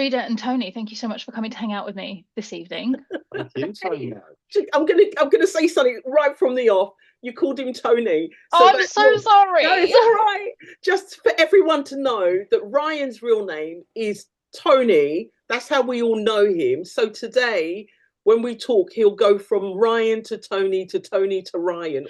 Dreda and Tony, thank you so much for coming to hang out with me this evening. Thank you so much. I'm gonna say something right from the off. You called him Tony. Oh, I'm so sorry. No, it's all right. Just for everyone to know that Ryan's real name is Tony. That's how we all know him. So today, when we talk, he'll go from Ryan to Tony to Tony to Ryan.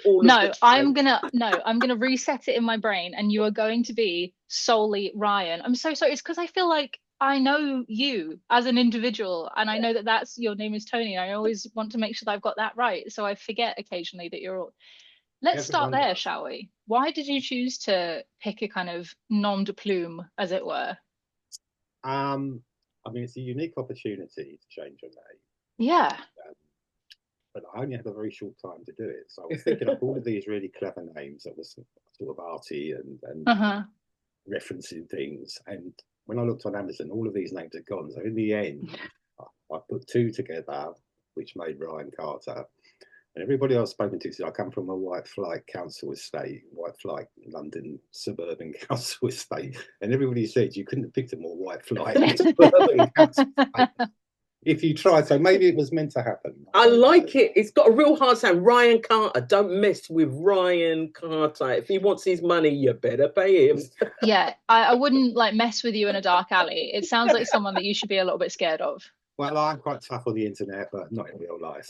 I'm gonna reset it in my brain, and you are going to be solely Ryan. I'm so sorry. It's because I feel like I know you as an individual, and I know that that's your name is Tony. I always want to make sure that I've got that right, so I forget occasionally that you're all. Let's start there, shall we? Why did you choose to pick a kind of nom de plume, as it were? I mean, it's a unique opportunity to change your name. Yeah. But I only had a very short time to do it. So I was thinking of all of these really clever names that was sort of arty and referencing things. And when I looked on Amazon, all of these names had gone. So in the end, I put two together, which made Ryan Carter. And everybody I've spoken to said I come from a white flight council estate, white flight London suburban council estate. And everybody said you couldn't have picked a more white flight suburban council estate if you tried. So maybe it was meant to happen. I like it. It's got a real hard sound. Ryan Carter. Don't mess with Ryan Carter. If he wants his money, you better pay him. Yeah, I wouldn't like mess with you in a dark alley. It sounds like someone that you should be a little bit scared of. Well, I'm quite tough on the internet, but not in real life.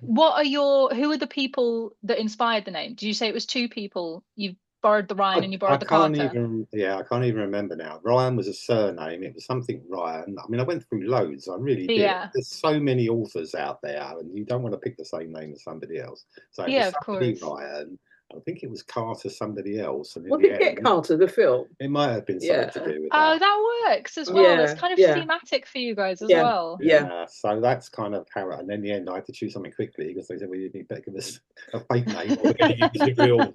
Who are the people that inspired the name? Did you say it was two people? You borrowed the Ryan and you borrowed the Carter? I can't even remember now. Ryan was a surname. It was something Ryan. I mean, I went through loads. I really did. Yeah. There's so many authors out there, and you don't want to pick the same name as somebody else. So yeah, of course. Ryan. I think it was Carter, somebody else. And what did get Carter, the film? It might have been something to do with that. Oh, that works as well. It's kind of thematic for you guys as well. Yeah. So that's kind of how. And in the end, I had to choose something quickly because they said, "Well, you need better give us a fake name, or we're going to use a real."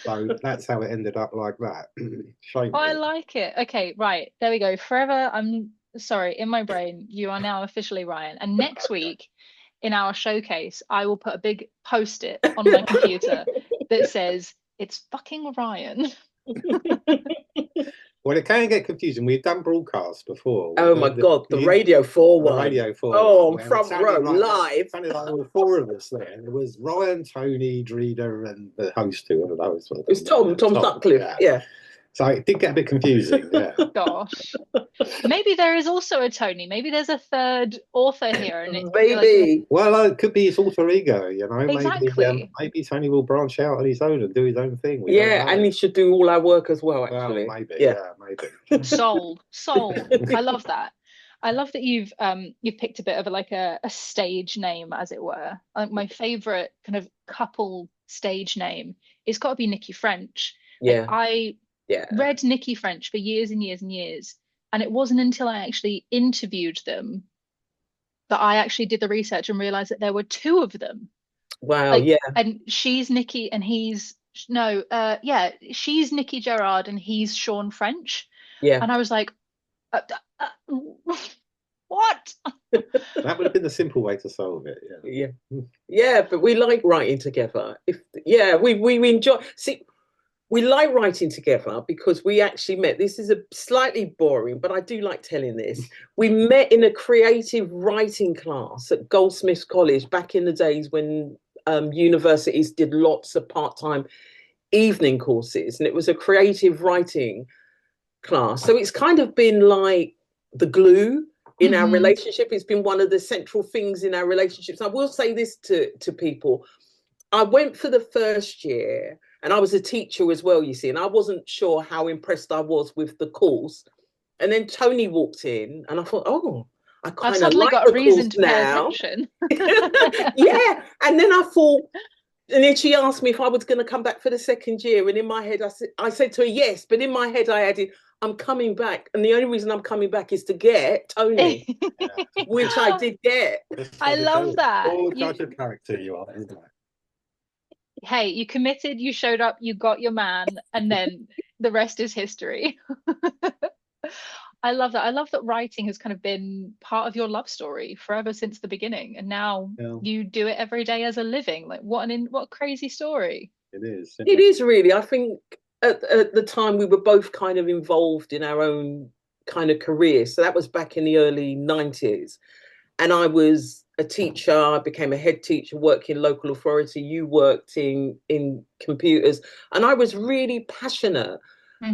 So that's how it ended up like that. I like it. Okay, right. There we go. Forever, I'm sorry, in my brain, you are now officially Ryan. And next week, in our showcase, I will put a big post-it on my computer that says, "It's fucking Ryan." Well, it can get confusing. We've done broadcasts before. Oh my God, the Radio 4 one. Radio 4. Oh, front row, live. It sounded like all four of us there. There was Ryan, Tony, Dreda, and the host, whoever that was. It was Tom Sutcliffe, yeah. So it did get a bit confusing, yeah. Gosh. Maybe there is also a Tony. Maybe there's a third author here. And maybe. Well, it could be his alter ego, you know. Exactly. Maybe Tony will branch out on his own and do his own thing. And he should do all our work as well, actually. Well, maybe, maybe. Sold. I love that. I love that you've picked a bit of a stage name, as it were. Like my favorite kind of couple stage name is got to be Nikki French. Yeah. Like, I read Nikki French for years and years and years, and it wasn't until I actually interviewed them that I actually did the research and realized that there were two of them. Wow. And she's Nikki and she's Nikki Gerard and he's Sean French. Yeah. And I was like, what? That would have been the simple way to solve it. Yeah, but we like writing together. We enjoy. See, we like writing together because we actually met. This is a slightly boring, but I do like telling this. We met in a creative writing class at Goldsmiths College back in the days when universities did lots of part-time evening courses, and it was a creative writing class. So it's kind of been like the glue in our relationship. It's been one of the central things in our relationships. I will say this to people. I went for the first year, and I was a teacher as well, you see, and I wasn't sure how impressed I was with the course. And then Tony walked in, and I thought, oh, I kind of like got the a reason course to now. pay attention. Yeah, and then I thought, and then she asked me if I was going to come back for the second year, and in my head, I said to her yes, but in my head I added, I'm coming back, and the only reason I'm coming back is to get Tony, which I did get. I love that. All types of character you are, isn't it? Hey, you committed, you showed up, you got your man, and then the rest is history. I love that. I love that writing has kind of been part of your love story forever since the beginning, and now you do it every day as a living. Like what a crazy story. It is. It is really. I think at the time we were both kind of involved in our own kind of career. So that was back in the early 90s. And I was a teacher. I became a head teacher, worked in local authority. You worked in computers. And I was really passionate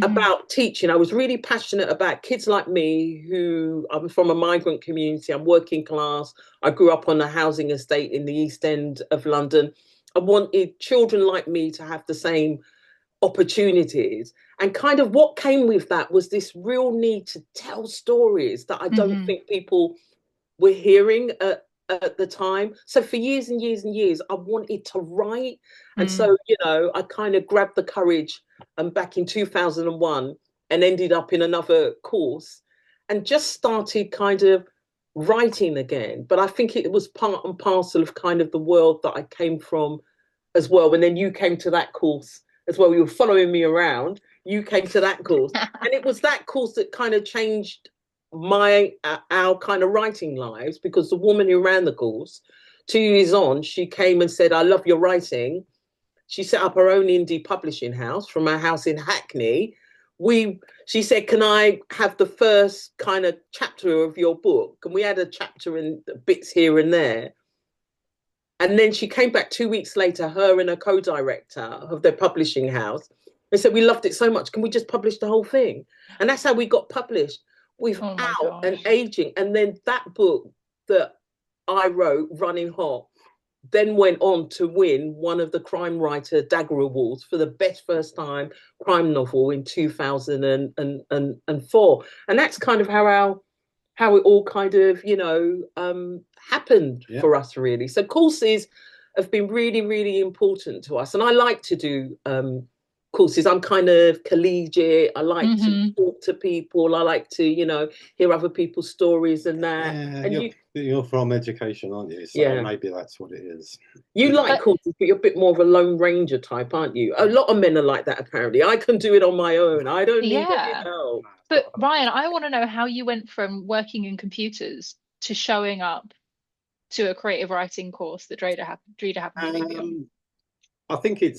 about teaching. I was really passionate about kids like me, who I'm from a migrant community. I'm working class. I grew up on a housing estate in the East End of London. I wanted children like me to have the same opportunities. And kind of what came with that was this real need to tell stories that I don't think people were hearing at the time. So for years and years and years, I wanted to write. And so, you know, I kind of grabbed the courage back in 2001 and ended up in another course and just started kind of writing again. But I think it was part and parcel of kind of the world that I came from as well. And then you came to that course as well. You were following me around. You came to that course. And it was that course that kind of changed our kind of writing lives, because the woman who ran the course 2 years on, she came and said, I love your writing. She set up her own indie publishing house from her house in Hackney. She said, can I have the first kind of chapter of your book? And we had a chapter and bits here and there. And then she came back 2 weeks later, her and a co-director of their publishing house, and said, we loved it so much, can we just publish the whole thing? And that's how we got published, without an aging. And then that book that I wrote, Running Hot, then went on to win one of the Crime Writer Dagger Awards for the best first time crime novel in 2004. And that's kind of how it all kind of, you know, happened for us, really. So courses have been really, really important to us. And I like to do courses. I'm kind of collegiate. I like to talk to people. I like to, you know, hear other people's stories and that. Yeah, and you're from education, aren't you? So maybe that's what it is. You like courses, but you're a bit more of a Lone Ranger type, aren't you? A lot of men are like that, apparently. I can do it on my own. I don't need any help. But Ryan, I want to know how you went from working in computers to showing up to a creative writing course that Dreda happened to be on. I think it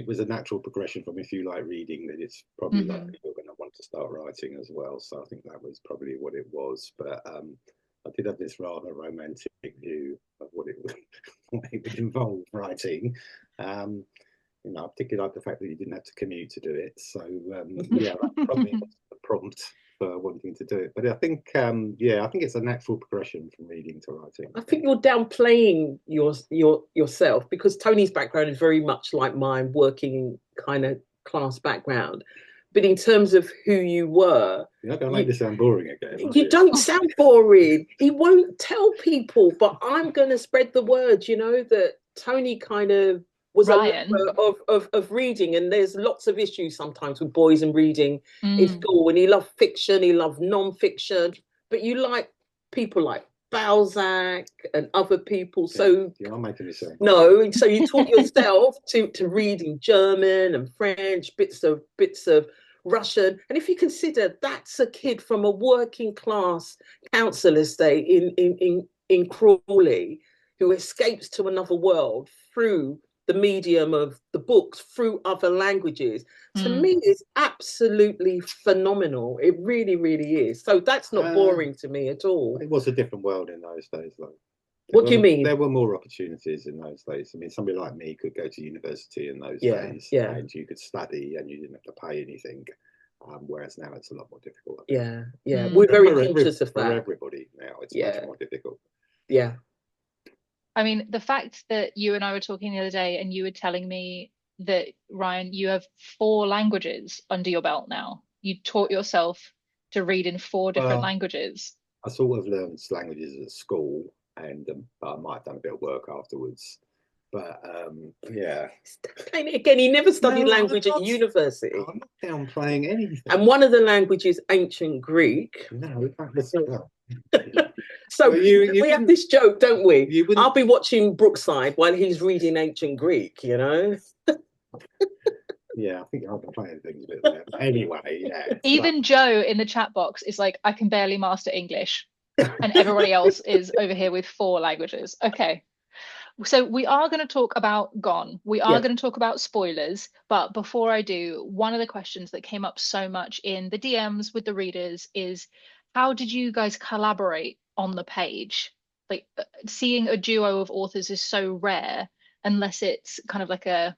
was a natural progression from, if you like reading, that it's probably like you're going to want to start writing as well. So I think that was probably what it was. But I did have this rather romantic view of what it would involve writing. You know, I particularly like the fact that you didn't have to commute to do it. So yeah, that probably was the prompt for wanting to do it. But I think I think it's a natural progression from reading to writing. I think you're downplaying yourself, because Tony's background is very much like mine, working kind of class background. But in terms of who you were, you're not going to make this sound boring again. You don't sound boring. He won't tell people, but I'm going to spread the word. You know that Tony kind of was Ryan. a lover of reading, and there's lots of issues sometimes with boys and reading in school. And he loved fiction, he loved non-fiction, but you like people like Balzac and other people. So you're not making me sound no. So you taught yourself to read in German and French, bits of Russian. And if you consider that's a kid from a working class council estate in Crawley, who escapes to another world through the medium of the books, through other languages, to me is absolutely phenomenal. It really, really is. So that's not boring to me at all. It was a different world in those days, though. What do you mean? There were more opportunities in those days. I mean, somebody like me could go to university in those days, and you could study, and you didn't have to pay anything. Whereas now it's a lot more difficult. Yeah. We're very conscious of that. For everybody now, it's much more difficult. Yeah. I mean, the fact that you and I were talking the other day, and you were telling me that, Ryan, you have 4 languages under your belt now. You taught yourself to read in 4 different languages. I sort of learned languages at school, and I might have done a bit of work afterwards. But again, he never studied language at university. I'm not downplaying anything. And one of the languages, ancient Greek. No, that's So we have this joke, don't we? I'll be watching Brookside while he's reading ancient Greek, you know. Yeah, I think I've been playing things a bit there. But anyway, Even Joe in the chat box is like, I can barely master English, and everybody else is over here with 4 languages. Okay. So we are going to talk about Gone. We are Yeah. going to talk about spoilers. But before I do, one of the questions that came up so much in the DMs with the readers is, how did you guys collaborate on the page? Like, seeing a duo of authors is so rare, unless it's kind of like a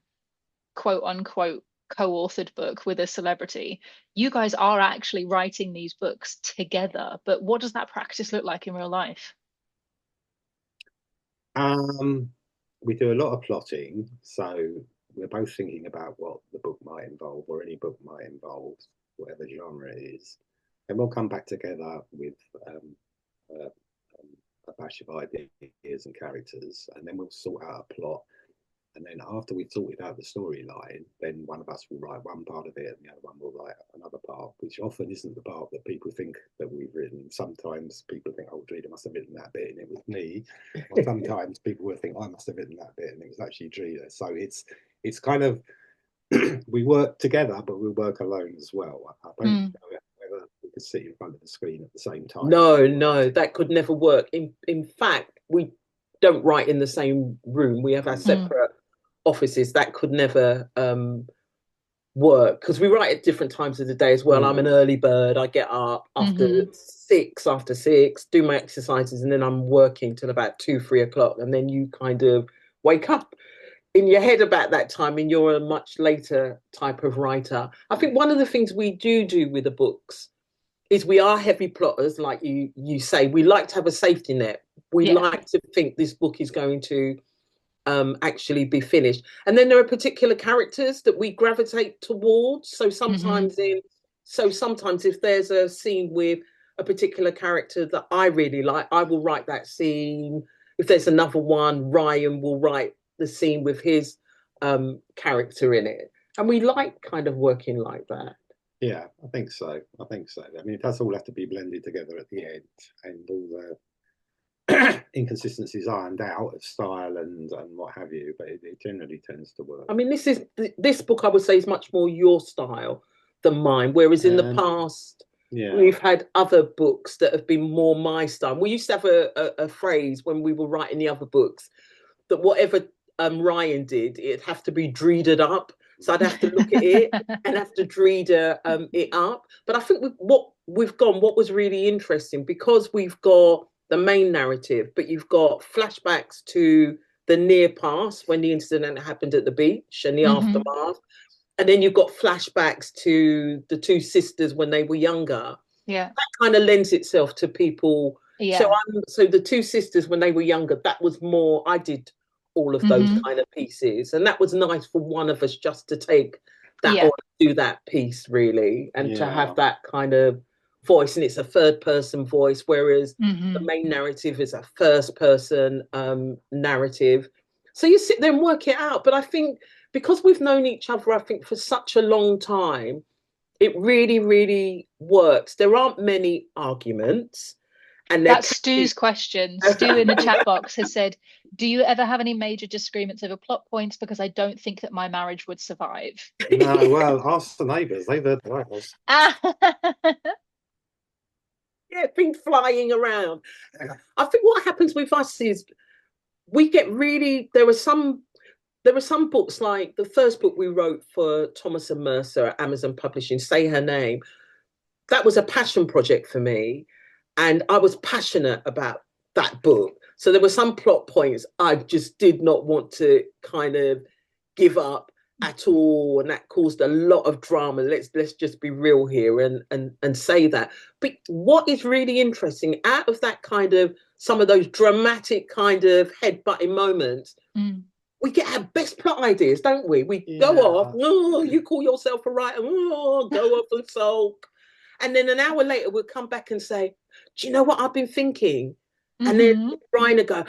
quote unquote co-authored book with a celebrity. You guys are actually writing these books together, but what does that practice look like in real life? We do a lot of plotting, so we're both thinking about what the book might involve, or any book might involve, whatever genre it is. And we'll come back together with uh, a batch of ideas and characters, and then we'll sort out a plot. And then after we've sorted out the storyline, then one of us will write one part of it and the other one will write another part, which often isn't the part that people think that we've written. Sometimes people think, oh, Dreda must have written that bit and it was me. Or sometimes people will think, I must have written that bit and it was actually Dreda. So it's kind of, we work together, but we work alone as well. I don't know whether we could sit in front of the screen at the same time. No, that could never work. In fact, we don't write in the same room. We have our separate offices. That could never work, because we write at different times of the day as well. I'm an early bird. I get up after six, do my exercises, and then I'm working till about 2-3 o'clock, and then you kind of wake up in your head about that time, and you're a much later type of writer. I think one of the things we do with the books is we are heavy plotters, like you say. We like to have a safety net. We like to think this book is going to actually be finished. And then there are particular characters that we gravitate towards. So sometimes if there's a scene with a particular character that I really like, I will write that scene. If there's another one, Ryan will write the scene with his character in it. And we like kind of working like that. Yeah, I think so. I mean, it does all have to be blended together at the end, and all the inconsistencies ironed out of style and what have you, but it generally tends to work. I mean, this book, I would say, is much more your style than mine, whereas in the past, we've had other books that have been more my style. We used to have a phrase when we were writing the other books, that whatever Ryan did, it'd have to be dreeded up. So I'd have to look at it and have to Dreda it up. But I think what was really interesting, because we've got the main narrative, but you've got flashbacks to the near past when the incident happened at the beach and the aftermath. And then you've got flashbacks to the two sisters when they were younger. Yeah. That kind of lends itself to people. Yeah. So the two sisters when they were younger, that was more, I did all of those kind of pieces, and that was nice for one of us just to take that on, do that piece really, and to have that kind of voice. And it's a third person voice, whereas the main narrative is a first person narrative. So you sit there and work it out. But I think because we've known each other, I think, for such a long time, it really, really works. There aren't many arguments. And that's Stu's question. Stu in the chat box has said, do you ever have any major disagreements over plot points? Because I don't think that my marriage would survive. No, well, ask the neighbours. They've heard the rifles. Yeah, things flying around. I think what happens with us is we get really, there are some books, like the first book we wrote for Thomas and Mercer at Amazon Publishing, Say Her Name. That was a passion project for me. And I was passionate about that book. So there were some plot points I just did not want to kind of give up at all. And that caused a lot of drama. Let's just be real here and say that. But what is really interesting, out of that kind of, some of those dramatic kind of head-butting moments, we get our best plot ideas, don't we? We go off, oh, you call yourself a writer, oh, go off and sulk. And then an hour later, we'll come back and say, do you know what I've been thinking? And then Brian will go,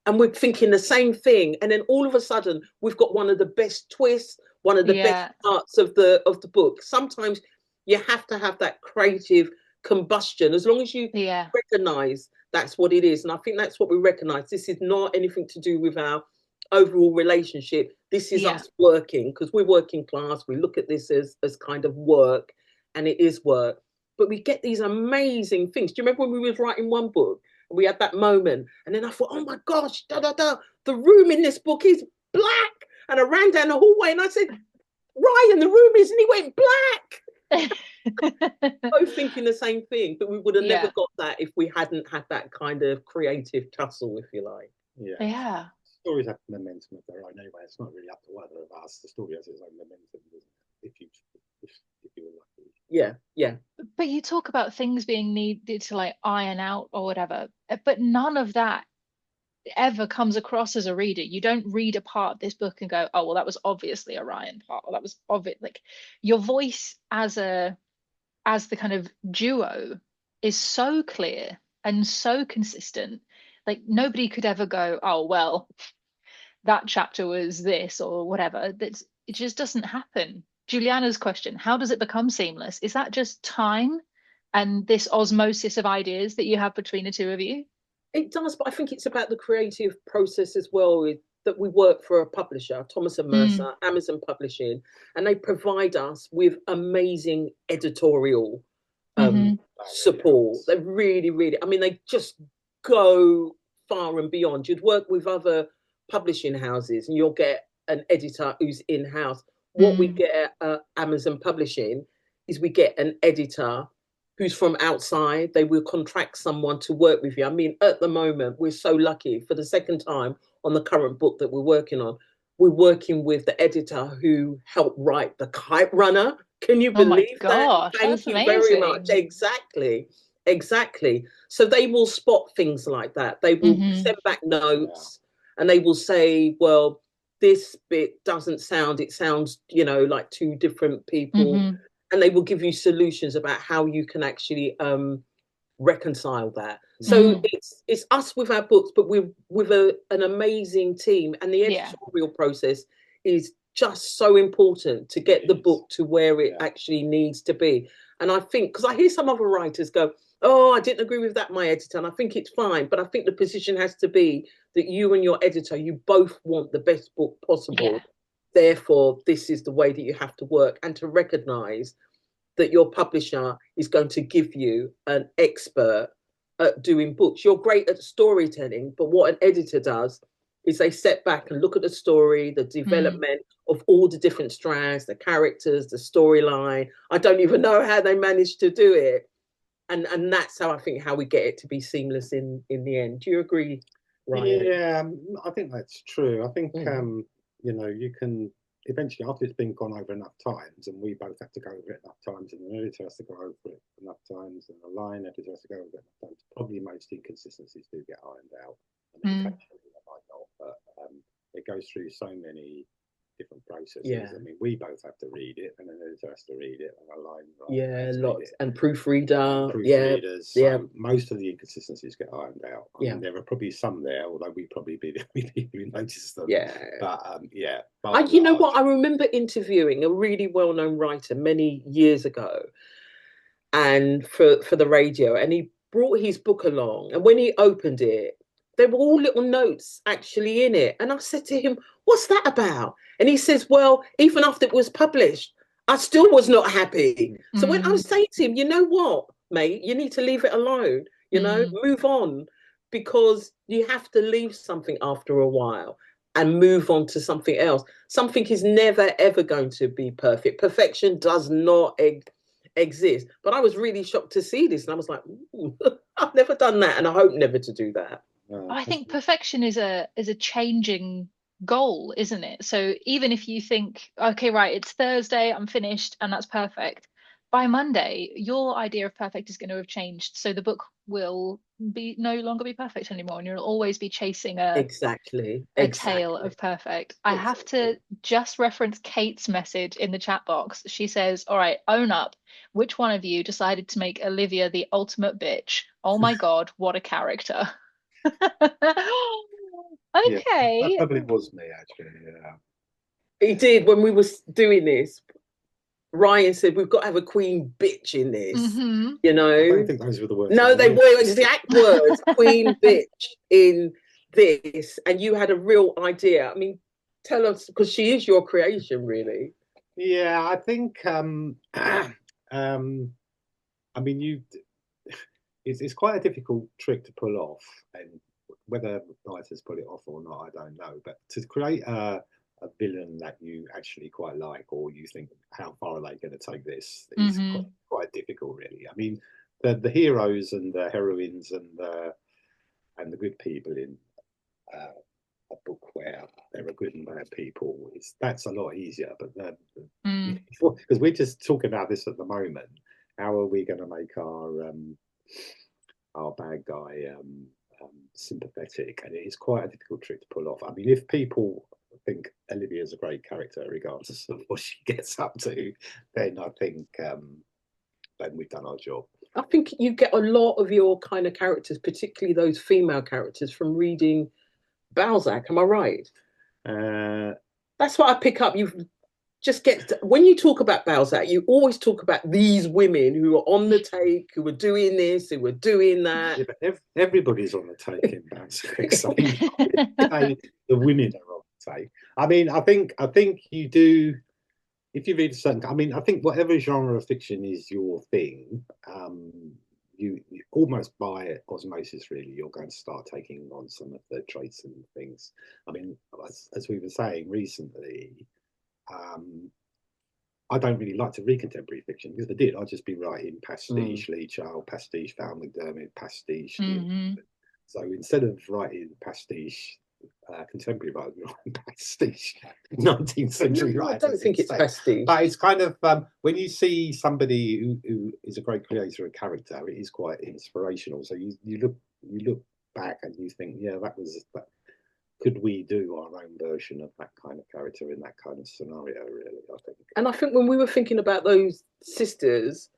and we're thinking the same thing. And then all of a sudden, we've got one of the best twists, one of the best parts of the book. Sometimes you have to have that creative combustion, as long as you recognise that's what it is. And I think that's what we recognise. This is not anything to do with our overall relationship. This is us working, because we're working class. We look at this as kind of work, and it is work. But we get these amazing things. Do you remember when we was writing one book We had that moment, and then I thought, oh my gosh, the room in this book is black. And I ran down the hallway and I said, Ryan, the room isn't. He went black. Both thinking the same thing, but we would have never got that if we hadn't had that kind of creative tussle, if you like. Yeah. Stories have momentum of their own anyway. It's not really up to either of us. The story has its own momentum, if you were lucky. Yeah. But you talk about things being needed to like iron out or whatever, but none of that ever comes across as a reader. You don't read a part of this book and go, oh well, that was obviously a Ryan part, or that was obvious. Like your voice as the kind of duo is so clear and so consistent. Like nobody could ever go, oh well, that chapter was this or whatever. It just doesn't happen. Juliana's question, how does it become seamless? Is that just time and this osmosis of ideas that you have between the two of you? It does, but I think it's about the creative process as well. That we work for a publisher, Thomas and Mercer, Amazon Publishing, and they provide us with amazing editorial support. They really, really, I mean, they just go far and beyond. You'd work with other publishing houses and you'll get an editor who's in-house. What we get at Amazon Publishing is we get an editor who's from outside. They will contract someone to work with you. I mean, at the moment, we're so lucky. For the second time on the current book that we're working on, we're working with the editor who helped write The Kite Runner. Can you believe that? Thank you very much. Exactly. So they will spot things like that. They will send back notes and they will say, well, this bit doesn't sound, it sounds, like two different people. And they will give you solutions about how you can actually reconcile that. So it's us with our books, but we're with an amazing team. And the editorial process is just so important to get the book to where it actually needs to be. And I think, because I hear some other writers go, oh, I didn't agree with that, my editor, and I think it's fine. But I think the position has to be that you and your editor, you both want the best book possible. Therefore, this is the way that you have to work, and to recognize that your publisher is going to give you an expert at doing books. You're great at storytelling, but what an editor does is they step back and look at the story, the development of all the different strands, the characters, the storyline. I don't even know how they manage to do it. And that's how I think how we get it to be seamless in the end. Do you agree, Ryan? Yeah, I think that's true. I think, you can eventually, after it's been gone over enough times, and we both have to go over it enough times, and an editor has to go over it enough times, and a line editor has to go over it enough times, probably most inconsistencies do get ironed out. I mean, occasionally they might not, but it goes through so many different processes. I mean, we both have to read it, and an editor has to read it, and a line writer lots, and proofreader. Proofreaders. So most of the inconsistencies get ironed out. I mean, there are probably some there, although we'd probably be the only people who notice them. But you know what? I remember interviewing a really well-known writer many years ago, and for the radio, and he brought his book along, and when he opened it, there were all little notes actually in it. And I said to him, what's that about? And he says, well, even after it was published, I still was not happy. So when I was saying to him, you know what, mate, you need to leave it alone, move on, because you have to leave something after a while and move on to something else. Something is never, ever going to be perfect. Perfection does not exist. But I was really shocked to see this. And I was like, I've never done that. And I hope never to do that. I think perfection is a changing goal, isn't it? So even if you think, okay, right, it's Thursday, I'm finished, and that's perfect, by Monday, your idea of perfect is going to have changed. So the book will be no longer be perfect anymore, and you'll always be chasing a tale of perfect. I have to just reference Kate's message in the chat box. She says, all right, own up. Which one of you decided to make Olivia the ultimate bitch? Oh my God, what a character. Okay. That probably was me, actually. He did. When we were doing this, Ryan said, we've got to have a queen bitch in this. I don't think those were the words. No, they were exact words. Queen bitch in this. And you had a real idea. I mean, tell us, because she is your creation, really. Yeah, I think I mean, it's quite a difficult trick to pull off, and whether writers pull it off or not, I don't know. But to create a villain that you actually quite like, or you think, how far are they going to take this, is quite difficult, really. I mean, the heroes and the heroines and the good people in a book where there are good and bad people, that's a lot easier. But because we're just talking about this at the moment, how are we going to make our bad guy sympathetic? And it is quite a difficult trick to pull off. I mean, if people think Olivia's a great character, regardless of what she gets up to, then I think then we've done our job. I think you get a lot of your kind of characters, particularly those female characters, from reading Balzac. Am I right? That's what I pick up. You just get, when you talk about Balzac, you always talk about these women who are on the take, who are doing this, who are doing that. Yeah, but everybody's on the take in Balzac. So the women are on the take. I mean, I think you do. If you read a certain, I mean, I think whatever genre of fiction is your thing, you almost by osmosis, really, you're going to start taking on some of the traits and things. I mean, as we were saying recently, I don't really like to read contemporary fiction, because if I did, I'd just be writing pastiche Lee Child, pastiche Val McDermid, pastiche. So instead of writing pastiche contemporary writing, pastiche 19th century writers, I don't think it's pastiche. But it's kind of when you see somebody who is a great creator of character, it is quite inspirational. So you look back and you think, yeah, that. Could we do our own version of that kind of character in that kind of scenario, really, I think. And I think when we were thinking about those sisters,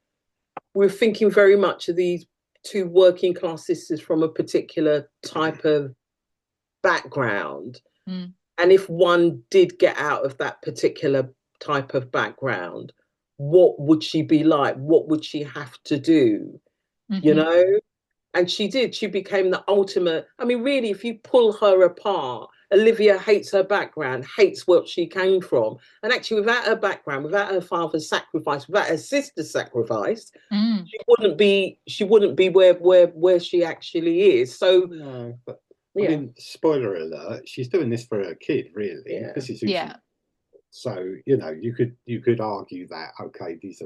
we were thinking very much of these two working class sisters from a particular type of background. And if one did get out of that particular type of background, what would she be like? What would she have to do? You know? And she did. She became the ultimate. I mean, really, if you pull her apart, Olivia hates her background, hates what she came from. And actually, without her background, without her father's sacrifice, without her sister's sacrifice, she wouldn't be where she actually is. So, no, but I mean, spoiler alert, she's doing this for her kid, really. Yeah. This is who she. So, you know, you could argue that, okay, these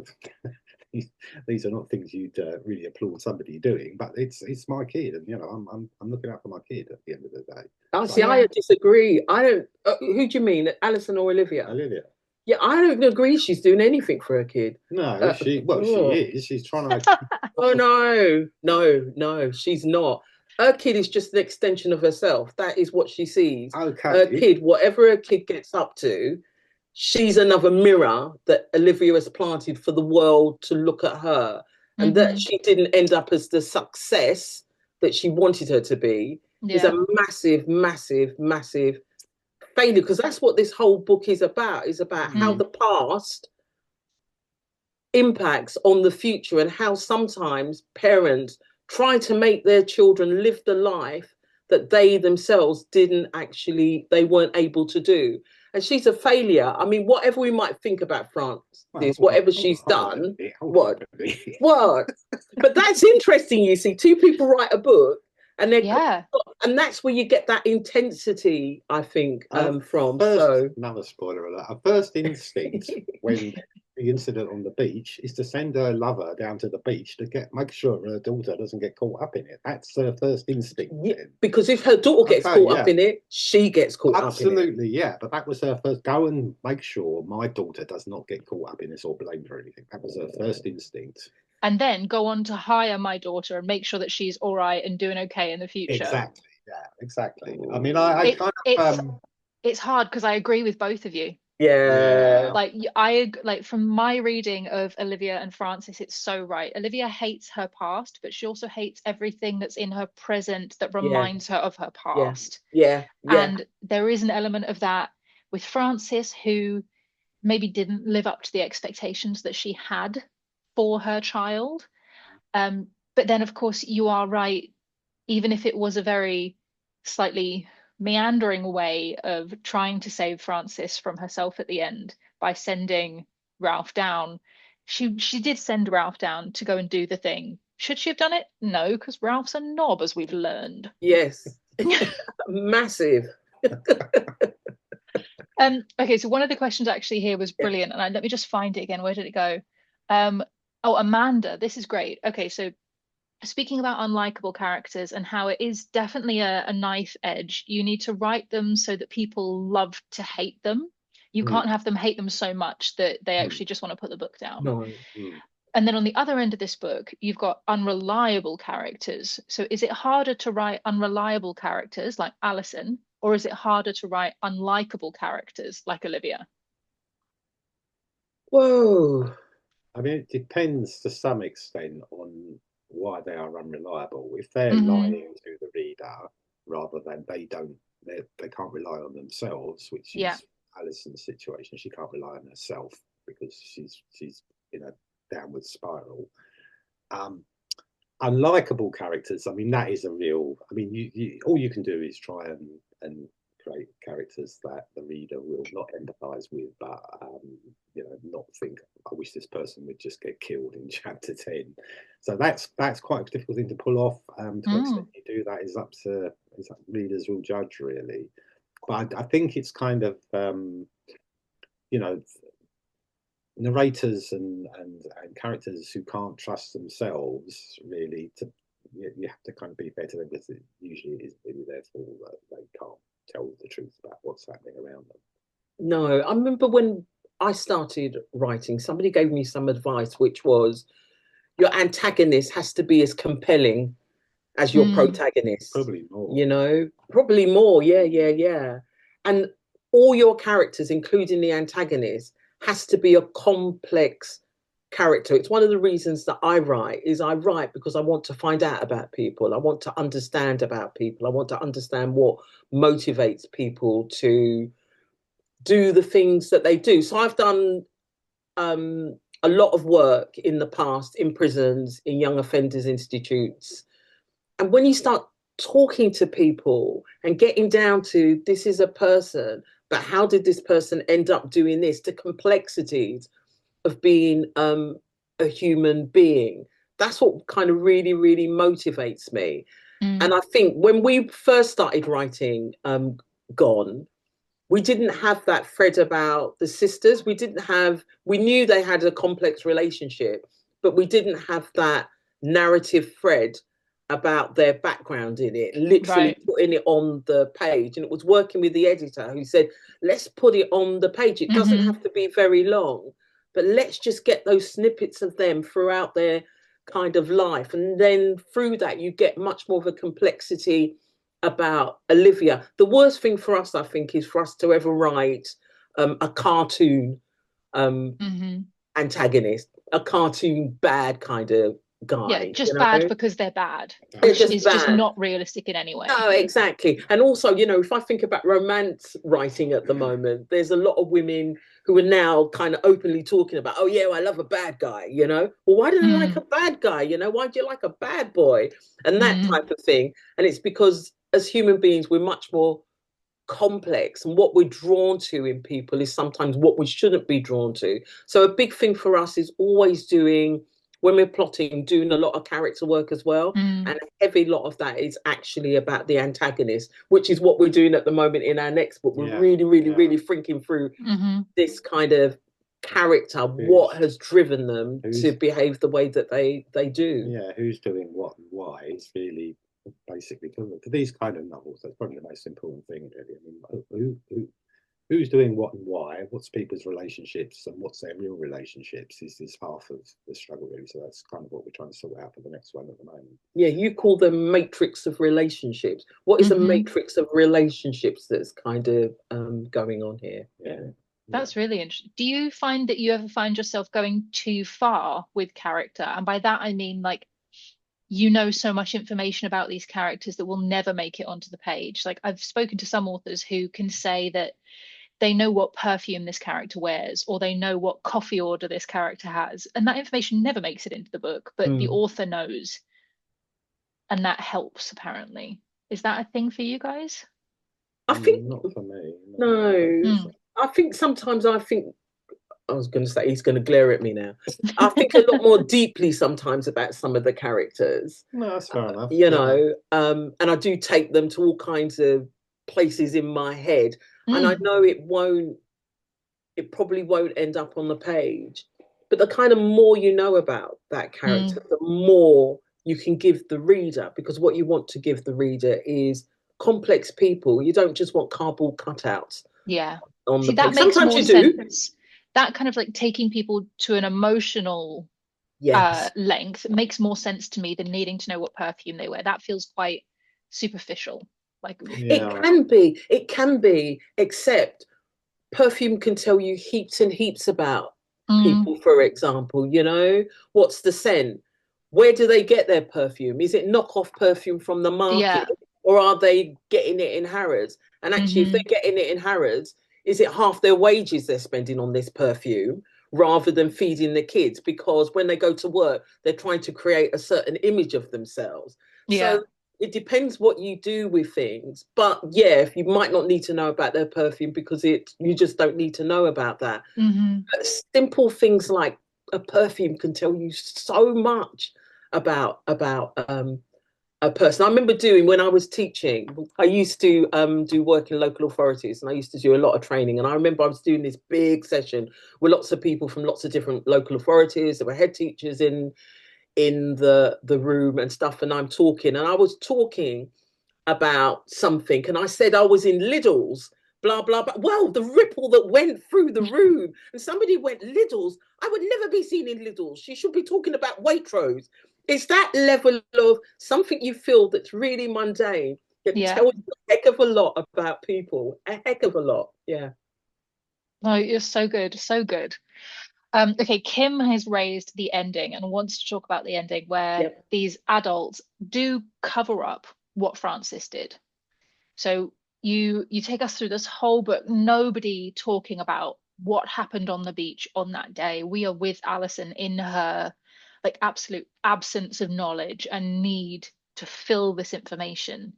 are not things you'd really applaud somebody doing, but it's my kid, and you know, I'm looking out for my kid at the end of the day. Oh, see, I disagree. I don't. Who do you mean, Alison or Olivia? Olivia. Yeah, I don't agree. She's doing anything for her kid. No, she is. She's trying to. Oh no, she's not. Her kid is just an extension of herself. That is what she sees. Okay. Her kid, whatever her kid gets up to, she's another mirror that Olivia has planted for the world to look at her. And that she didn't end up as the success that she wanted her to be is a massive, massive, massive failure. Because that's what this whole book is about how the past impacts on the future, and how sometimes parents try to make their children live the life that they themselves they weren't able to do. And she's a failure. I mean, whatever we might think about Frances, whatever she's done, what? But that's interesting, you see, two people write a book, and and that's where you get that intensity, I think, from. Another spoiler alert. Her first instinct when the incident on the beach is to send her lover down to the beach to make sure her daughter doesn't get caught up in it. That's her first instinct. Yeah, because if her daughter gets caught up in it, she gets caught up in it. Absolutely, yeah. But that was her first. Go and make sure my daughter does not get caught up in this or blamed for anything. That was her first instinct. And then go on to hire my daughter and make sure that she's all right and doing okay in the future. Exactly. Yeah, exactly. I mean, it's hard because I agree with both of you. Yeah. Like from my reading of Olivia and Frances, it's so right. Olivia hates her past, but she also hates everything that's in her present that reminds her of her past. Yeah. And there is an element of that with Frances, who maybe didn't live up to the expectations that she had for her child. But then, of course, you are right. Even if it was a very slightly meandering way of trying to save Frances from herself at the end by sending Ralph down, she did send Ralph down to go and do the thing Should she have done it? No, because Ralph's a knob, as we've learned. Yes. Massive. Okay, so one of the questions actually here was brilliant, and let me just find it again. Where did it go? Oh, Amanda, this is great. Okay, so speaking about unlikable characters and how it is definitely a knife edge, you need to write them so that people love to hate them. You can't have them hate them so much that they actually just want to put the book down. No. And then on the other end of this book, you've got unreliable characters. So is it harder to write unreliable characters like Alison, or is it harder to write unlikable characters like Olivia? Whoa. I mean, it depends to some extent on why they are unreliable. If they're lying to the reader rather than they can't rely on themselves, which is Alison's situation. She can't rely on herself because she's in a downward spiral. Unlikable characters, I mean, that is a real, I mean, you all you can do is try and create characters that the reader will not empathize with, but not think, I wish this person would just get killed in chapter 10. So that's quite a difficult thing to pull off. To the extent you do that is up to readers will judge, really. But I think it's kind of narrators and characters who can't trust themselves, really, you have to kind of be fair to them, because it usually is really their fault that they can't tell the truth about what's happening around them. No, I remember when I started writing, somebody gave me some advice, which was your antagonist has to be as compelling as your protagonist. Probably more. Probably more. Yeah. And all your characters, including the antagonist, has to be a complex character. It's one of the reasons that I write because I want to find out about people. I want to understand about people. I want to understand what motivates people to do the things that they do. So I've done a lot of work in the past in prisons, in young offenders institutes. And when you start talking to people and getting down to, this is a person, but how did this person end up doing this, the complexities of being a human being, that's what kind of really, really motivates me. And I think when we first started writing Gone, we didn't have that thread about the sisters. We knew they had a complex relationship, but we didn't have that narrative thread about their background in it, literally putting it on the page. And it was working with the editor who said, let's put it on the page. It doesn't have to be very long, but let's just get those snippets of them throughout their kind of life. And then through that, you get much more of a complexity about Olivia. The worst thing for us, I think, is for us to ever write a cartoon antagonist, a cartoon bad kind of guy. Yeah, just bad because they're bad. It's just not realistic in any way. No, exactly. And also, if I think about romance writing at the moment, there's a lot of women who are now kind of openly talking about, oh yeah, I love a bad guy, Well, why do they like a bad guy? Why do you like a bad boy? And that type of thing. And it's because as human beings, we're much more complex, and what we're drawn to in people is sometimes what we shouldn't be drawn to. So a big thing for us is always doing a lot of character work as well. And a heavy lot of that is actually about the antagonist, which is what we're doing at the moment in our next book. We're really thinking through this kind of character, what has driven them to behave the way that they do. Yeah, who's doing what and why is really basically, for these kind of novels, that's probably the most important thing, really. I mean, who's doing what and why, what's people's relationships and what's their real relationships is half of the struggle, really. So that's kind of what we're trying to sort out for the next one at the moment. Yeah, you call them matrix of relationships. What is a matrix of relationships that's kind of going on here? Yeah. That's really interesting. Do you find that you ever find yourself going too far with character? And by that, I mean, like, so much information about these characters that will never make it onto the page. Like, I've spoken to some authors who can say that they know what perfume this character wears, or they know what coffee order this character has, and that information never makes it into the book, but the author knows, and that helps, apparently. Is that a thing for you guys? I think not for me. No. I think sometimes I was going to say, he's going to glare at me now. I think a lot more deeply sometimes about some of the characters. No, that's fair enough. You know, and I do take them to all kinds of places in my head. And I know it probably won't end up on the page. But the kind of more you know about that character, the more you can give the reader, because what you want to give the reader is complex people. You don't just want cardboard cutouts. Yeah. On See, the that page. makes Sometimes more you do. sense. That kind of like taking people to an emotional Yes. length makes more sense to me than needing to know what perfume they wear. That feels quite superficial. Like it can be, except perfume can tell you heaps and heaps about people, for example. You know, what's the scent? Where do they get their perfume? Is it knockoff perfume from the market, or are they getting it in Harrods? And actually, if they're getting it in Harrods, is it half their wages they're spending on this perfume rather than feeding the kids? Because when they go to work, they're trying to create a certain image of themselves. So it depends what you do with things. But yeah, you might not need to know about their perfume because you just don't need to know about that. But simple things like a perfume can tell you so much about a person. I remember when I was teaching, I used to do work in local authorities, and I used to do a lot of training. And I remember I was doing this big session with lots of people from lots of different local authorities. There were head teachers in the room and stuff, and I was talking about something, and I said I was in Lidl's, blah blah blah. Well, the ripple that went through the room, and somebody went, Lidl's? I would never be seen in Lidl's. She should be talking about Waitrose. It's that level of something you feel that's really mundane. It tells you a heck of a lot about people, a heck of a lot. Yeah. No, you're so good, so good. Okay, Kim has raised the ending and wants to talk about the ending where these adults do cover up what Francis did. So you take us through this whole book, nobody talking about what happened on the beach on that day. We are with Alison in her like absolute absence of knowledge and need to fill this information.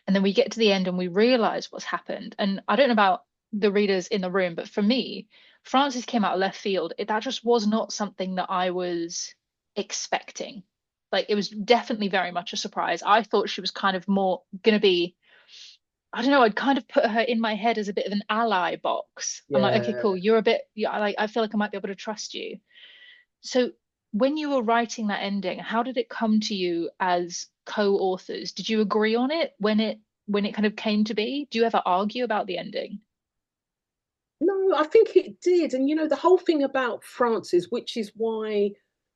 And then we get to the end and we realize what's happened. And I don't know about the readers in the room, but for me, Frances came out of left field. That just was not something that I was expecting. Like it was definitely very much a surprise. I thought she was kind of more going to be, I don't know, I'd kind of put her in my head as a bit of an ally box. I'm like, okay, cool. You're a bit, I feel like I might be able to trust you. So when you were writing that ending, how did it come to you as co-authors? Did you agree on it when it kind of came to be? Do you ever argue about the ending? No, I think it did. And the whole thing about Frances, which is why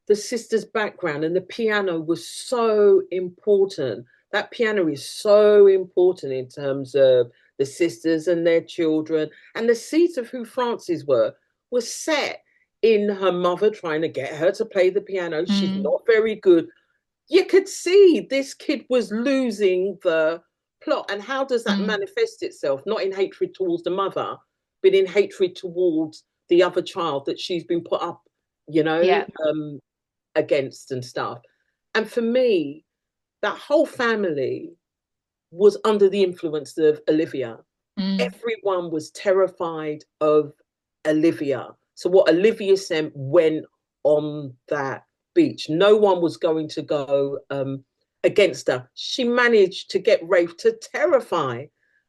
the sister's background and the piano was so important. That piano is so important in terms of the sisters and their children. And the seeds of who Frances was set in her mother trying to get her to play the piano. She's not very good. You could see this kid was losing the plot. And how does that manifest itself? Not in hatred towards the mother, but in hatred towards the other child that she's been put up, against and stuff. And for me, that whole family was under the influence of Olivia. Everyone was terrified of Olivia. So what Olivia said went on that beach. No one was going to go against her. She managed to get Rafe to terrify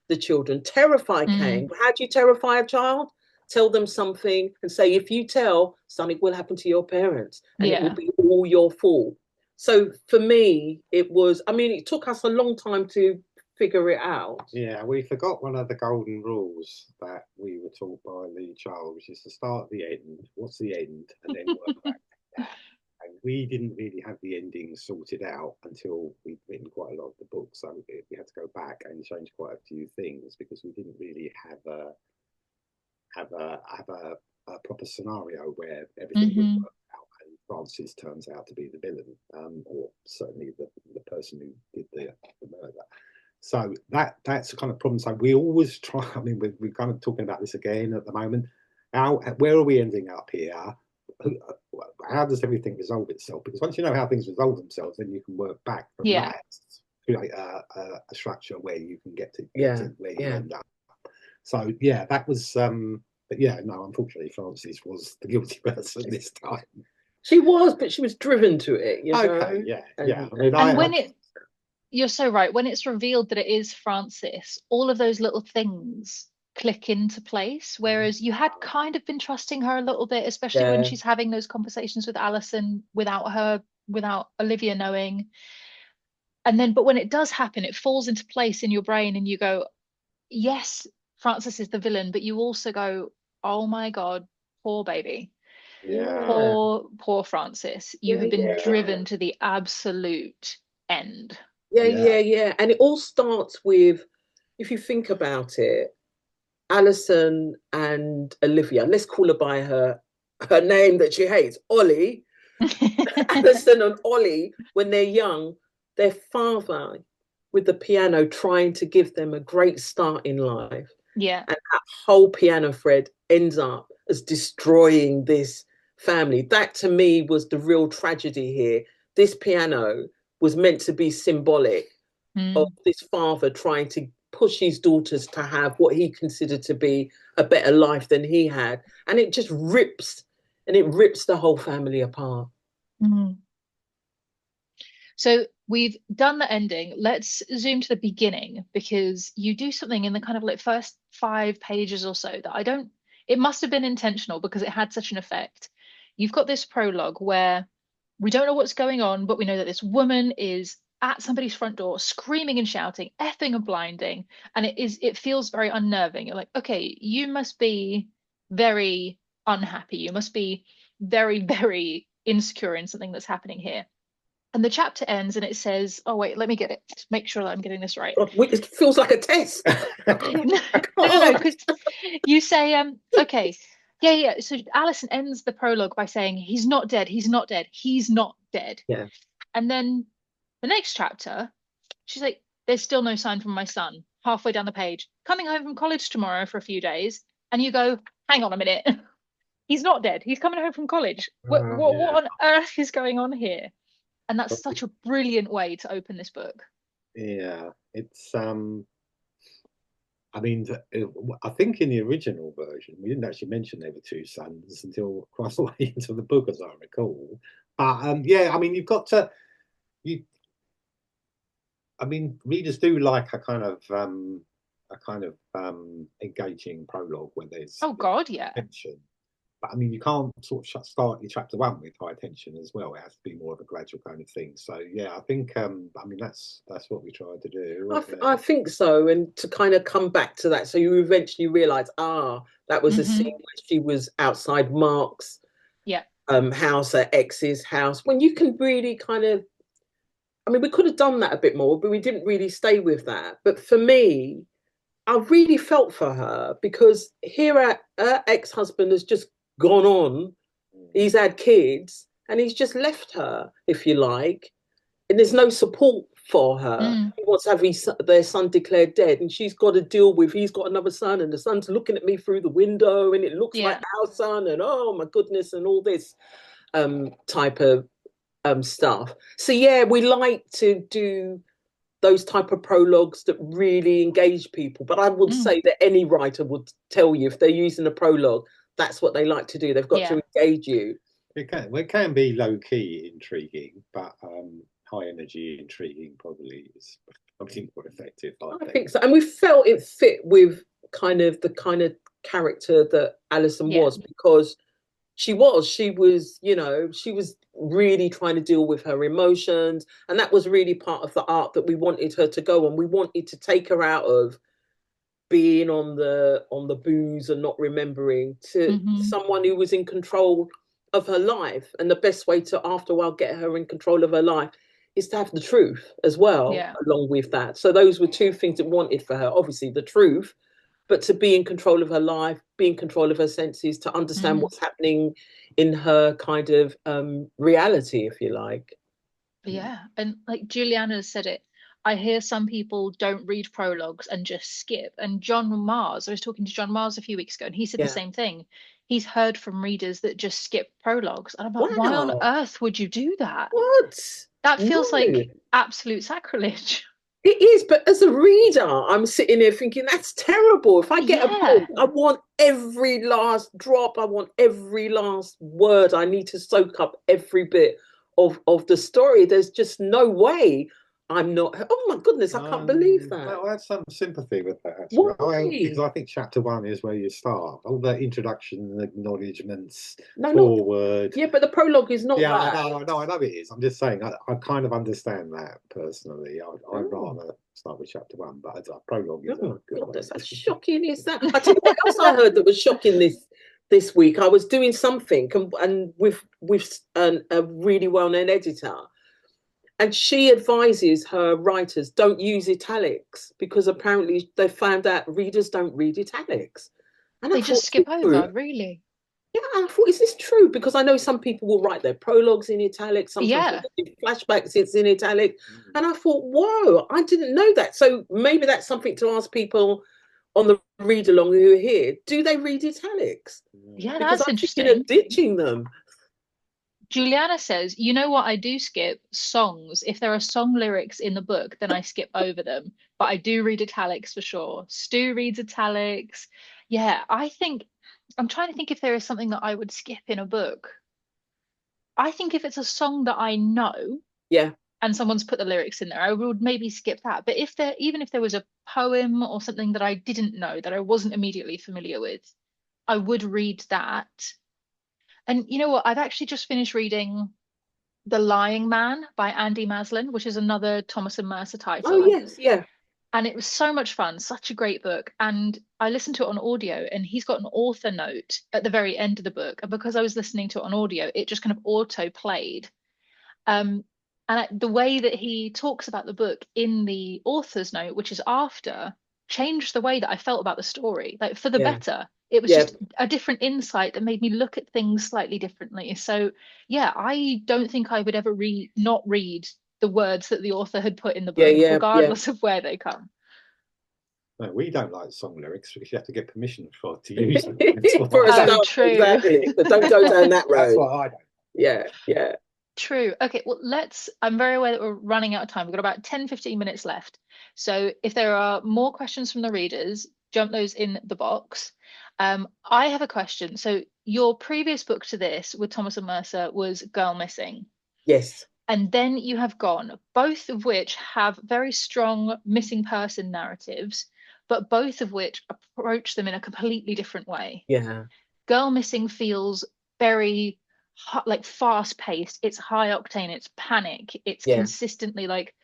the children, terrify Kane. How do you terrify a child? Tell them something and say, if you tell, something will happen to your parents and it will be all your fault. So for me, it took us a long time to figure it out. Yeah, we forgot one of the golden rules that we were taught by the child, which is to start at the end. What's the end? And then work back. And we didn't really have the ending sorted out until we'd written quite a lot of the book. So we had to go back and change quite a few things because we didn't really have a proper scenario where everything would work out and Francis turns out to be the villain, or certainly the person who did the murder. So that's a kind of problem. So we always try. I mean, we're kind of talking about this again at the moment. Where are we ending up here? How does everything resolve itself? Because once you know how things resolve themselves, then you can work back from that to create a structure where you can get to where you end up. So that was But yeah, no, unfortunately, Frances was the guilty person this time. She was, but she was driven to it, you know. Okay, yeah, yeah. I mean, and when you're so right, when it's revealed that it is Francis, all of those little things click into place. Whereas you had kind of been trusting her a little bit, especially when she's having those conversations with Alison without Olivia knowing. And then, but when it does happen, it falls into place in your brain, and you go, yes, Francis is the villain, but you also go, oh my God, poor baby. Poor Francis. You have been driven to the absolute end. Yeah. And it all starts with, if you think about it, Alison and Olivia, let's call her by her name that she hates, Ollie. Alison and Ollie, when they're young, their father with the piano trying to give them a great start in life. Yeah. And that whole piano thread ends up as destroying this family. That to me was the real tragedy here. This piano was meant to be symbolic of this father trying to push his daughters to have what he considered to be a better life than he had. And it just rips the whole family apart. So we've done the ending. Let's zoom to the beginning, because you do something in the kind of like first 5 pages or so that it must have been intentional because it had such an effect. You've got this prologue where we don't know what's going on, but we know that this woman is at somebody's front door screaming and shouting, effing and blinding, and it feels very unnerving. You're like, okay, you must be very unhappy. You must be very, very insecure in something that's happening here. And the chapter ends and it says, oh, wait, let me get it. Make sure that I'm getting this right. It feels like a test. No, because you say, okay, yeah. So Alison ends the prologue by saying, he's not dead, he's not dead, he's not dead. Yeah. And then the next chapter, she's like, there's still no sign from my son. Halfway down the page, coming home from college tomorrow for a few days. And you go, hang on a minute. He's not dead. He's coming home from college. What on earth is going on here? And that's such a brilliant way to open this book. Yeah, it's I mean, I think in the original version we didn't actually mention there were 2 sons until quite a way into the book, as I recall. But yeah, I mean, I mean, readers do like a kind of engaging prologue where there's tension. But I mean, you can't sort of start your chapter 1 with high tension as well. It has to be more of a gradual kind of thing. So yeah, I think I mean that's what we tried to do. I think so, and to kind of come back to that, so you eventually realise, that was a scene where she was outside Mark's house, her ex's house. When you can really kind of, I mean, we could have done that a bit more, but we didn't really stay with that. But for me, I really felt for her, because here her ex-husband has just gone on, he's had kids, and he's just left her, if you like, and there's no support for her. He wants to have their son declared dead, and she's got to deal with, he's got another son, and the son's looking at me through the window, and it looks like our son, and oh my goodness, and all this type of stuff. So yeah, we like to do those type of prologues that really engage people. But I would say that any writer would tell you, if they're using a prologue, that's what they like to do. They've got to engage you. It can be low-key intriguing, but high energy intriguing probably is probably more effective. I think so. And we felt it fit with the kind of character that Alison was, because she was, you know, she was really trying to deal with her emotions, and that was really part of the arc that we wanted her to go on. We wanted to take her out of being on the booze and not remembering to someone who was in control of her life. And the best way to, after a while, get her in control of her life is to have the truth as well, along with that. So those were 2 things that we wanted for her. Obviously the truth, but to be in control of her life, be in control of her senses, to understand what's happening in her kind of reality, if you like. Yeah. And like Juliana said it, I hear some people don't read prologues and just skip. And John Mars, I was talking to John Mars a few weeks ago, and he said the same thing. He's heard from readers that just skip prologues. And I'm like, why on earth would you do that? What? That feels like absolute sacrilege. It is, but as a reader, I'm sitting there thinking that's terrible. If I get a book, I want every last drop. I want every last word. I need to soak up every bit of the story. There's just no way I'm not. Oh my goodness, I can't believe that. Well, I had some sympathy with that. Why? Because I think chapter 1 is where you start. All the introduction, acknowledgements, forward. Yeah, but the prologue is not that. No, I know it is. I'm just saying, I kind of understand that personally. I'd rather start with chapter 1, but a prologue is a good one. That's shocking, is that? I tell you what else I heard that was shocking this week. I was doing something and with a really well-known editor. And she advises her writers don't use italics because apparently they found out readers don't read italics. And they just skip over, really. Yeah, I thought, is this true? Because I know some people will write their prologues in italics, sometimes flashbacks it's in italic. And I thought, whoa, I didn't know that. So maybe that's something to ask people on the read along who are here. Do they read italics? Yeah, because that's interesting. Of ditching them. Juliana says, you know what, I do skip songs. If there are song lyrics in the book, then I skip over them. But I do read italics for sure. Stu reads italics. Yeah, I'm trying to think if there is something that I would skip in a book. I think if it's a song that I know, and someone's put the lyrics in there, I would maybe skip that. But even if there was a poem or something that I didn't know, that I wasn't immediately familiar with, I would read that. And you know what? I've actually just finished reading The Lying Man by Andy Maslin, which is another Thomas and Mercer title. Oh, yes, yeah. And it was so much fun, such a great book. And I listened to it on audio, and he's got an author note at the very end of the book. And because I was listening to it on audio, it just kind of auto played. And the way that he talks about the book in the author's note, which is after, changed the way that I felt about the story, like for the better. It was just a different insight that made me look at things slightly differently. So yeah, I don't think I would ever not read the words that the author had put in the book, regardless of where they come. No, we don't like song lyrics because you have to get permission to use them. True. Exactly. But don't go down that road. That's what I don't. Yeah. True. Okay, well, I'm very aware that we're running out of time. We've got about 10-15 minutes left. So if there are more questions from the readers, jump those in the box. I have a question. So your previous book to this with Thomas and Mercer was Girl Missing. Yes. And then you have Gone, both of which have very strong missing person narratives, but both of which approach them in a completely different way. Yeah. Girl Missing feels very like fast paced. It's high octane. It's panic. It's consistently like,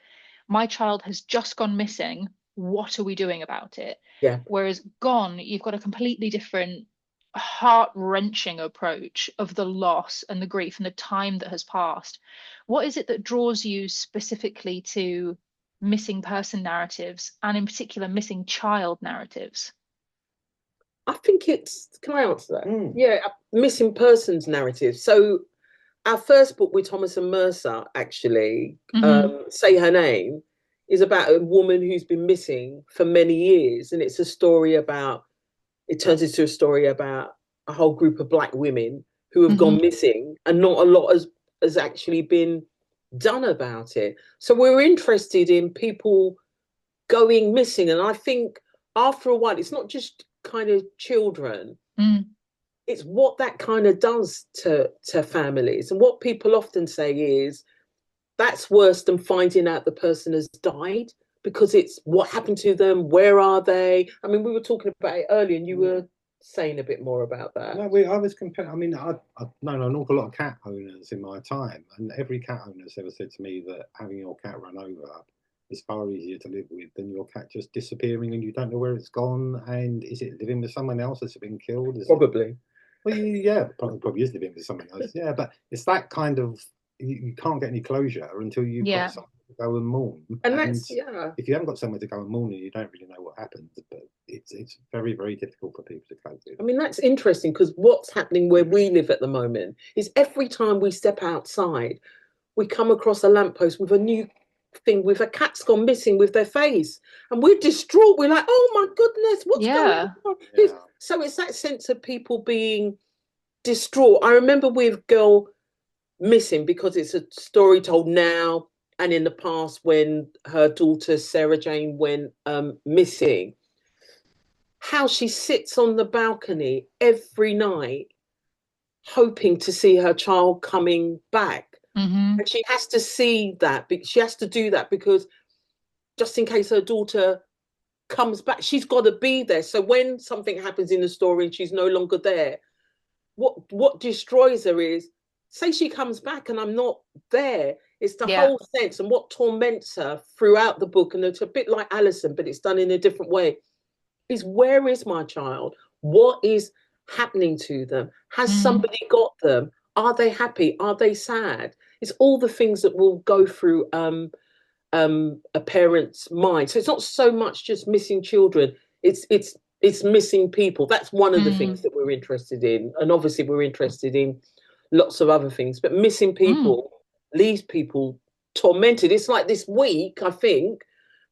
my child has just gone missing. What are we doing about it? Yeah. Whereas Gone, you've got a completely different heart-wrenching approach of the loss and the grief and the time that has passed. What is it that draws you specifically to missing person narratives, and in particular missing child narratives? I think can I answer that? Yeah, missing persons narrative. So our first book with Thomas and Mercer, actually, Say Her Name, is about a woman who's been missing for many years. And it turns into a story about a whole group of Black women who have gone missing, and not a lot has actually been done about it. So we're interested in people going missing. And I think after a while, it's not just kind of children. It's what that kind of does to families. And what people often say is, that's worse than finding out the person has died, because it's what happened to them, where are they? I mean, we were talking about it earlier, and you were saying a bit more about that. No, I was comparing. I mean, I've known an awful lot of cat owners in my time, and every cat owner has ever said to me that having your cat run over is far easier to live with than your cat just disappearing and you don't know where it's gone. And is it living with someone else that's been killed? Probably. Well, yeah, probably is living with someone else. Yeah, but it's that kind of, you can't get any closure until you've got somewhere to go and mourn. And that's, if you haven't got somewhere to go and mourn, you don't really know what happened. But it's very, very difficult for people to cope with. I mean, that's interesting, because what's happening where we live at the moment is every time we step outside, we come across a lamppost with a new thing, with a cat's gone missing with their face. And we're distraught. We're like, oh my goodness, what's going on? Yeah. So it's that sense of people being distraught. I remember with Girl Missing, because it's a story told now, and in the past when her daughter Sarah Jane went missing, how she sits on the balcony every night hoping to see her child coming back. And she has to see that, she has to do that because just in case her daughter comes back, she's got to be there. So when something happens in the story and she's no longer there, what destroys her is, say she comes back and I'm not there. It's the whole sense, and what torments her throughout the book, and it's a bit like Alison, but it's done in a different way, is where is my child? What is happening to them? Has somebody got them? Are they happy? Are they sad? It's all the things that will go through a parent's mind. So it's not so much just missing children. It's missing people. That's one of the things that we're interested in, and obviously we're interested in lots of other things. But missing people leaves people tormented. It's like this week, I think.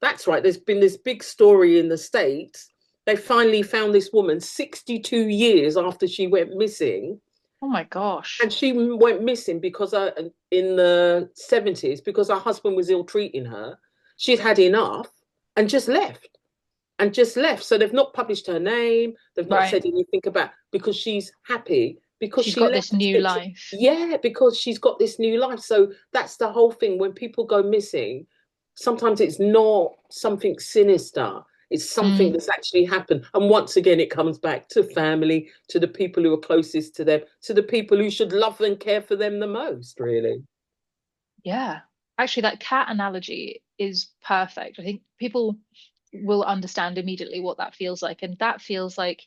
That's right. There's been this big story in the States. They finally found this woman 62 years after she went missing. Oh my gosh. And she went missing because in the 70s, because her husband was ill-treating her. She'd had enough and just left. So they've not published her name. They've not said anything about, because she's happy, because she's got this new life. Yeah, because she's got this new life. So that's the whole thing. When people go missing, sometimes it's not something sinister. It's something that's actually happened. And once again, it comes back to family, to the people who are closest to them, to the people who should love and care for them the most, really. Yeah. Actually, that cat analogy is perfect. I think people will understand immediately what that feels like. And that feels like,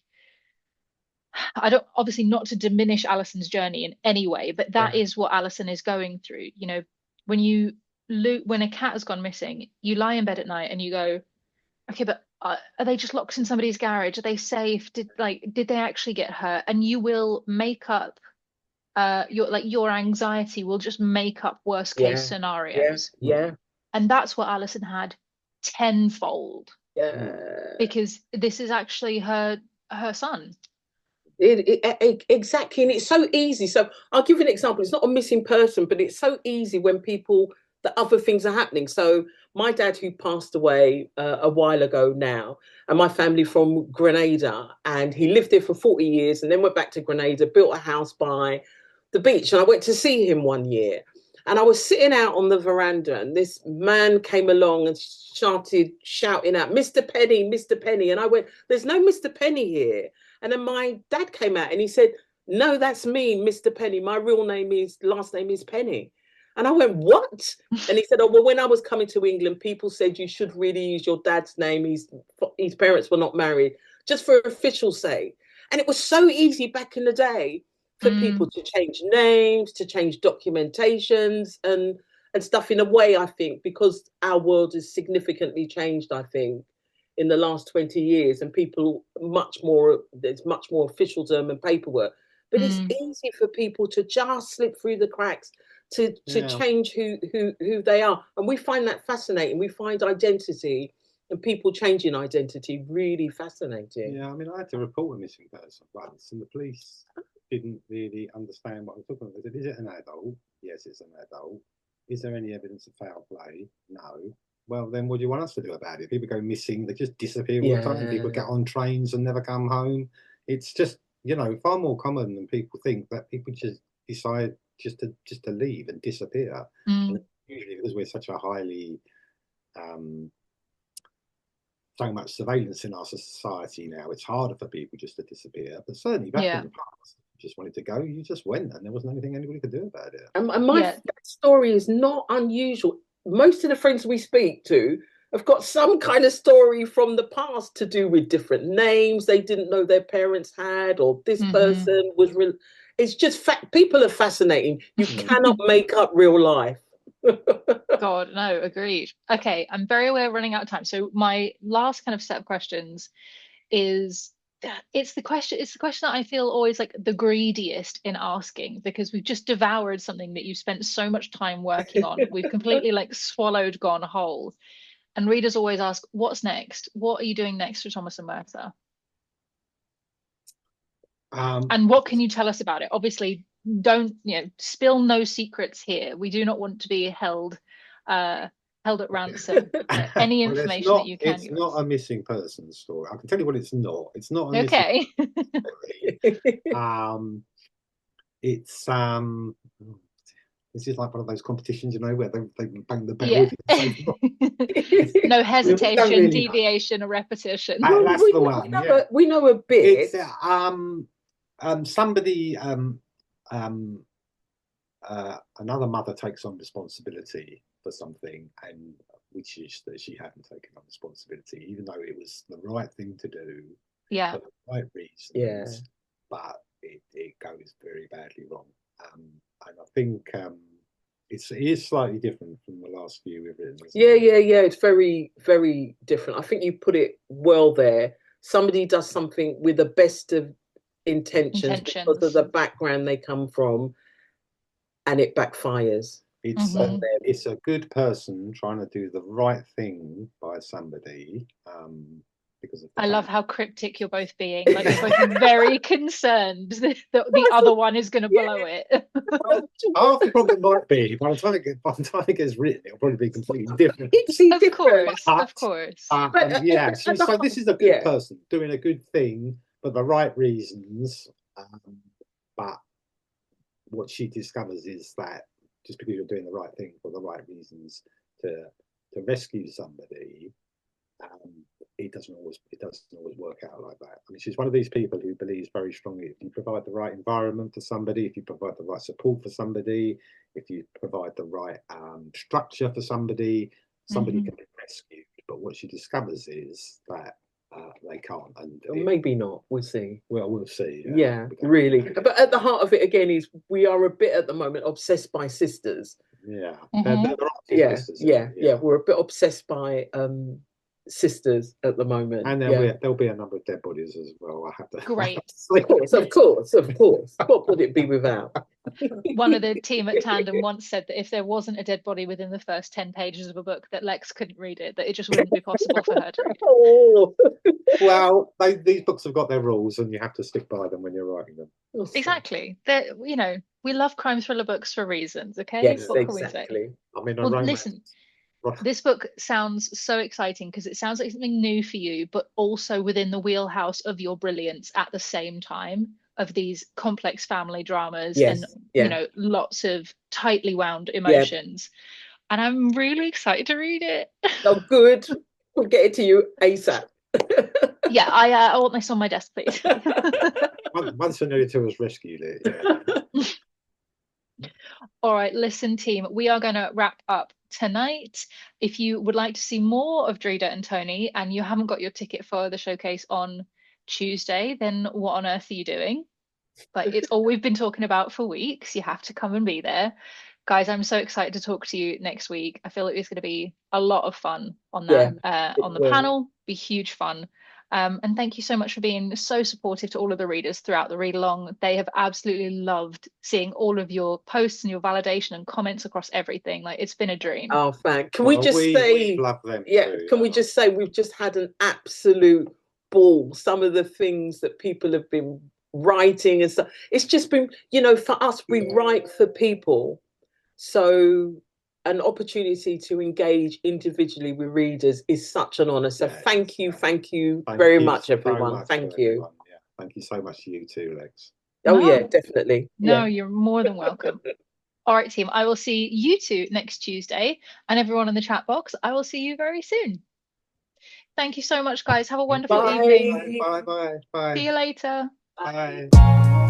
I don't, obviously not to diminish Alison's journey in any way, but that is what Alison is going through. You know, when a cat has gone missing, you lie in bed at night and you go, okay, but are they just locked in somebody's garage? Are they safe? Did they actually get hurt? And you will make up your anxiety will just make up worst case scenarios. Yeah. And that's what Alison had tenfold. Yeah. Because this is actually her son. Exactly. And it's so easy. So I'll give you an example. It's not a missing person, but it's so easy when the other things are happening. So my dad, who passed away a while ago now, and my family from Grenada, and he lived there for 40 years and then went back to Grenada, built a house by the beach. And I went to see him one year, and I was sitting out on the veranda, and this man came along and started shouting out, "Mr. Penny, Mr. Penny." And I went, "There's no Mr. Penny here." And then my dad came out and he said, "No, that's me, Mr. Penny. My last name is Penny." And I went, "What?" And he said, "Oh, well, when I was coming to England, people said you should really use your dad's name. His parents were not married, just for official sake." And it was so easy back in the day for people to change names, to change documentations and stuff, in a way, I think, because our world has significantly changed, I think, in the last 20 years, and people there's much more officialdom and paperwork. But it's easy for people to just slip through the cracks, to change who they are. And we find that fascinating. We find identity and people changing identity really fascinating. Yeah, I mean, I had to report a missing person once, and the police didn't really understand what I was talking about. They said, "Is it an adult?" "Yes, it's an adult." "Is there any evidence of foul play?" "No." "Well, then what do you want us to do about it? People go missing, they just disappear all the time. People get on trains and never come home. It's just, far more common than people think, that people just decide just to leave and disappear. And usually, because we're such a highly so much surveillance in our society now, it's harder for people just to disappear. But certainly back in the past, you just wanted to go, you just went, and there wasn't anything anybody could do about it. And my story is not unusual. Most of the friends we speak to have got some kind of story from the past to do with different names they didn't know their parents had, or this person was real. It's just people are fascinating. You cannot make up real life. God, no, agreed. Okay, I'm very aware of running out of time. So my last kind of set of questions is, it's the question that I feel always like the greediest in asking, because we've just devoured something that you spent so much time working on. We've completely swallowed, gone whole. And readers always ask, what's next? What are you doing next for Thomas and Murtha? And what can you tell us about it? Obviously, don't spill no secrets here. We do not want to be held held at ransom. Any Well, information that you can it's give not us. a missing person story. I can tell you what it's not. It's not a Okay. missing story. It's this is like one of those competitions, you know, where they bang the bell Yeah. if you say No hesitation, really deviation, or repetition. that's the one. We know a bit. It's somebody another mother takes on responsibility for something and wishes that she hadn't taken on responsibility, even though it was the right thing to do for the right reasons. But it goes very badly wrong. And I think it is slightly different from the last few we've written. Yeah. It's very, very different. I think you put it well there. Somebody does something with the best of intentions because of the background they come from, and it backfires. It's a good person trying to do the right thing by somebody. Because of I love how cryptic you're both being. Like, you're both very concerned that the other one is going to blow it. Half the problem might be by the time it gets written, it'll probably be completely different. Of course. Yeah. So this is a good person doing a good thing for the right reasons. But what she discovers is that just because you're doing the right thing for the right reasons to rescue somebody, it doesn't always work out like that. I mean, she's one of these people who believes very strongly if you provide the right environment for somebody, if you provide the right support for somebody, if you provide the right structure for somebody can be rescued. But what she discovers is that they can't. And maybe not. We'll see. Well, we'll see. Yeah, really. But at the heart of it again is we are a bit at the moment obsessed by sisters. Yeah. Yeah. We're a bit obsessed by sisters at the moment, and there'll be a number of dead bodies as well. I have to. Great. Of course. What would it be without? One of the team at Tandem once said that if there wasn't a dead body within the first 10 pages of a book, that Lex couldn't read it, that it just wouldn't be possible for her to read. Well, these books have got their rules, and you have to stick by them when you're writing them. Exactly. We love crime thriller books for reasons. Okay. Yes, what exactly. Can we say? I mean, listen. This book sounds so exciting because it sounds like something new for you, but also within the wheelhouse of your brilliance at the same time, of these complex family dramas and lots of tightly wound emotions. And I'm really excited to read it. Oh, good. We'll get it to you ASAP. Yeah, I want this on my desk, please. Once the editor has rescued it. Yeah. All right, listen, team, we are going to wrap up tonight. If you would like to see more of Dreda and Tony and you haven't got your ticket for the showcase on Tuesday, then what on earth are you doing? But it's all we've been talking about for weeks. You have to come and be there. Guys, I'm so excited to talk to you next week. I feel like it's going to be a lot of fun on that on the panel. Be huge fun. And thank you so much for being so supportive to all of the readers throughout the read along. They have absolutely loved seeing all of your posts and your validation and comments across everything. Like, it's been a dream. Oh, thank. Can we just say, love them too, can we just say we've just had an absolute ball. Some of the things that people have been writing and stuff. It's just been, for us, we write for people. So an opportunity to engage individually with readers is such an honor. So thank you very much, everyone. Thank you. Yeah. Thank you so much to you too, Lex. Oh, yeah, definitely. No, you're more than welcome. All right, team, I will see you two next Tuesday, and everyone in the chat box, I will see you very soon. Thank you so much, guys. Have a wonderful evening. Bye. See you later. Bye.